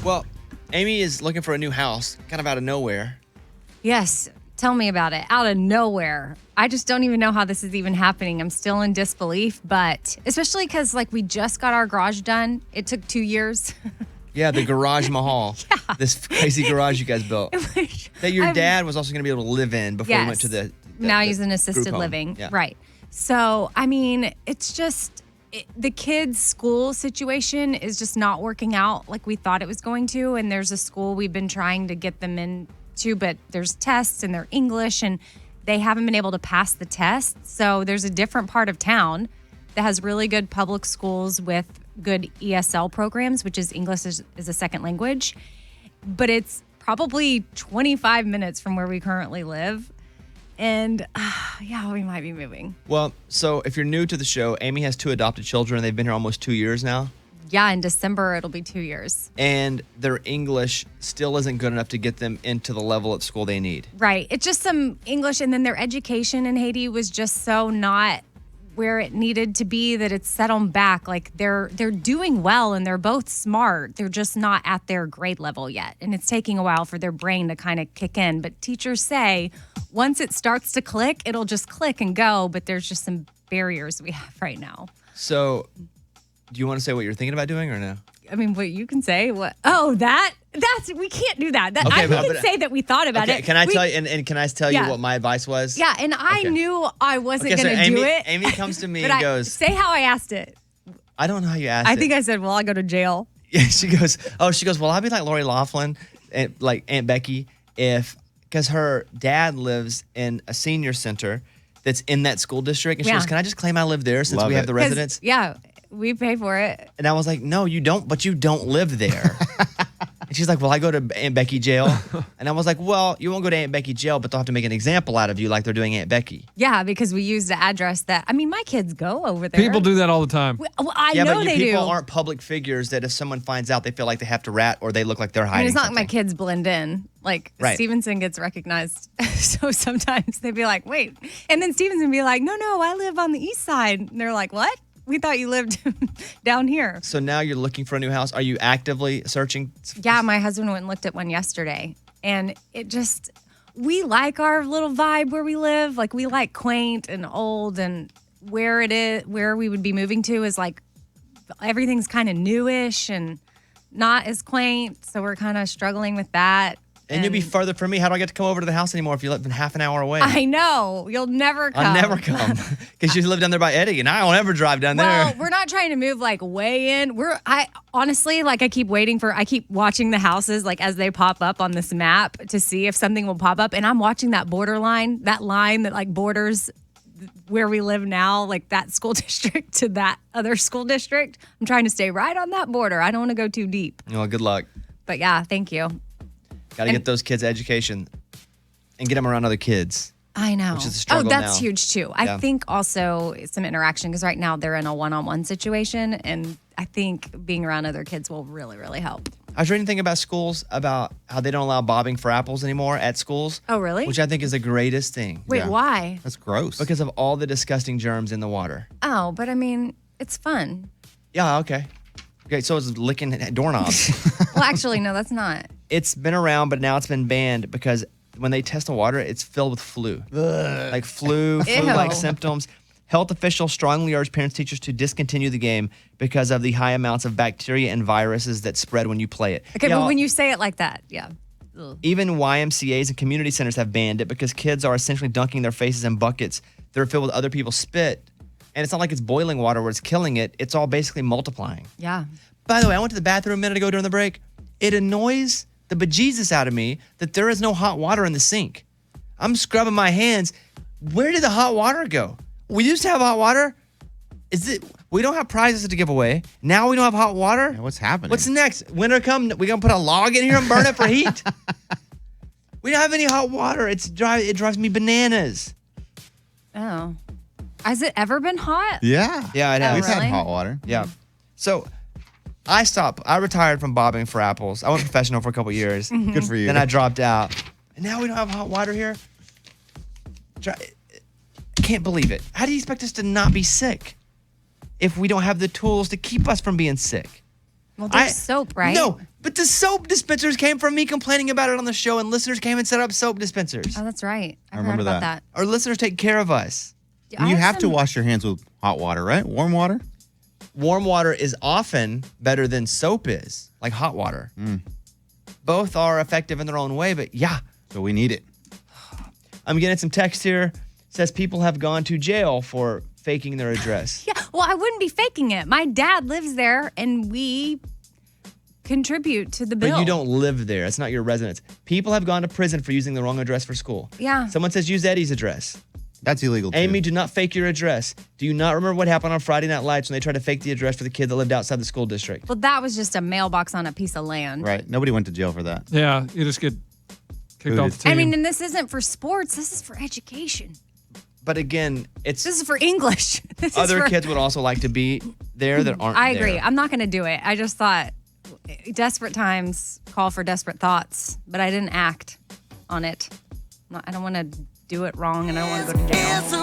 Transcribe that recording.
Well, Amy is looking for a new house, kind of out of nowhere. Yes. Tell me about it. Out of nowhere. I just don't even know how this is even happening. I'm still in disbelief, but especially because we just got our garage done. It took 2 years. Yeah, the Garage Mahal. Yeah. This crazy garage you guys built. That your dad was also going to be able to live in before he went to the now he's in assisted living. Yeah. Right. So, I mean, it's just the kids' school situation is just not working out like we thought it was going to. And there's a school we've been trying to get them into, but there's tests and they're English and they haven't been able to pass the test. So there's a different part of town that has really good public schools with good ESL programs, which is English is a second language. But it's probably 25 minutes from where we currently live. And we might be moving. Well, so if you're new to the show, Amy has 2 adopted children. They've been here almost 2 years now. Yeah, in December, it'll be 2 years. And their English still isn't good enough to get them into the level at school they need. Right. It's just some English, and then their education in Haiti was just so not where it needed to be that it's set them back. They're doing well, and they're both smart. They're just not at their grade level yet. And it's taking a while for their brain to kind of kick in. But teachers say once it starts to click, it'll just click and go. But there's just some barriers we have right now. So do you want to say what you're thinking about doing or no? I mean, what you can say? What? Oh, we can't do that. Okay, we can say that we thought about it. Can I tell you, and can I tell you what my advice was? Yeah, and I knew I wasn't going to do it. Amy comes to me and goes, say how I asked it. I don't know how you asked it. I think I said, well, I go to jail. Yeah, she goes, well, I'll be like Lori Loughlin, and like Aunt Becky, because her dad lives in a senior center that's in that school district. And she goes, can I just claim I live there since we have the residence? Yeah, we pay for it. And I was like, no, you don't, but you don't live there. And she's like, well, I go to Aunt Becky jail. And I was like, well, you won't go to Aunt Becky jail, but they'll have to make an example out of you like they're doing Aunt Becky. Yeah, because we used the address my kids go over there. People do that all the time. I know they do. People aren't public figures that if someone finds out, they feel like they have to rat or they look like they're hiding. I mean, it's not like my kids blend in. Stevenson gets recognized. So sometimes they'd be like, wait. And then Stevenson would be like, no, I live on the east side. And they're like, what? We thought you lived down here. So now you're looking for a new house. Are you actively searching? Yeah, my husband went and looked at one yesterday. And we like our little vibe where we live. We like quaint and old, and where we would be moving to is everything's kind of newish and not as quaint. So we're kind of struggling with that. And you'll be further from me. How do I get to come over to the house anymore if you live half an hour away? I know. You'll never come. I'll never come. Because you live down there by Eddie, and I won't ever drive down there. Well, we're not trying to move way in. I honestly, I keep watching the houses as they pop up on this map to see if something will pop up. And I'm watching that borderline, that line that borders where we live now, that school district to that other school district. I'm trying to stay right on that border. I don't want to go too deep. Well, good luck. But yeah, thank you. Got to get those kids education and get them around other kids. I know. Which is a struggle that's now. huge too. Yeah. I think also some interaction because right now they're in a one-on-one situation, and I think being around other kids will really, really help. I was reading anything about schools about how they don't allow bobbing for apples anymore at schools. Oh, really? Which I think is the greatest thing. Wait, why? That's gross. Because of all the disgusting germs in the water. Oh, but I mean, it's fun. Yeah, okay. Okay, so it's licking doorknobs. Well, actually, no, that's not. It's been around, but now it's been banned because when they test the water, it's filled with flu. Flu-like symptoms. Health officials strongly urge parents, teachers to discontinue the game because of the high amounts of bacteria and viruses that spread when you play it. Okay, but when you say it like that, yeah. Ugh. Even YMCAs and community centers have banned it because kids are essentially dunking their faces in buckets that are filled with other people's spit. And it's not like it's boiling water where it's killing it. It's all basically multiplying. Yeah. By the way, I went to the bathroom a minute ago during the break. It annoys the bejesus out of me that there is no hot water in the sink. I'm scrubbing my hands. Where did the hot water go? We used to have hot water. We don't have prizes to give away. Now we don't have hot water? Yeah, what's happening? What's next? Winter come, we going to put a log in here and burn it for heat? We don't have any hot water. It drives me bananas. Oh. Has it ever been hot? Yeah. Yeah, it has. We've really? had hot water. Yeah. So I stopped. I retired from bobbing for apples. I went professional for a couple years. Good for you. Then I dropped out. And now we don't have hot water here? I can't believe it. How do you expect us to not be sick if we don't have the tools to keep us from being sick? Well, there's soap, right? No, but the soap dispensers came from me complaining about it on the show, and listeners came and set up soap dispensers. Oh, that's right. I remember forgot about that. Our listeners take care of us. And you have to wash your hands with hot water, right? Warm water? Warm water is often better than soap is, like hot water. Both are effective in their own way, but yeah. So we need it. I'm getting some text here. Says people have gone to jail for faking their address. Yeah, well, I wouldn't be faking it. My dad lives there, and we contribute to the bill. But you don't live there. It's not your residence. People have gone to prison for using the wrong address for school. Yeah. Someone says use Eddie's address. That's illegal, too. Amy, do not fake your address. Do you not remember what happened on Friday Night Lights when they tried to fake the address for the kid that lived outside the school district? Well, that was just a mailbox on a piece of land. Right. Nobody went to jail for that. Yeah, you just get kicked off the team. I mean, and this isn't for sports. This is for education. But again, This is for English. other kids would also like to be there that aren't I agree. there. I'm not going to do it. I just thought desperate times call for desperate thoughts, but I didn't act on it. I don't want to do it wrong, and I don't want to go to jail.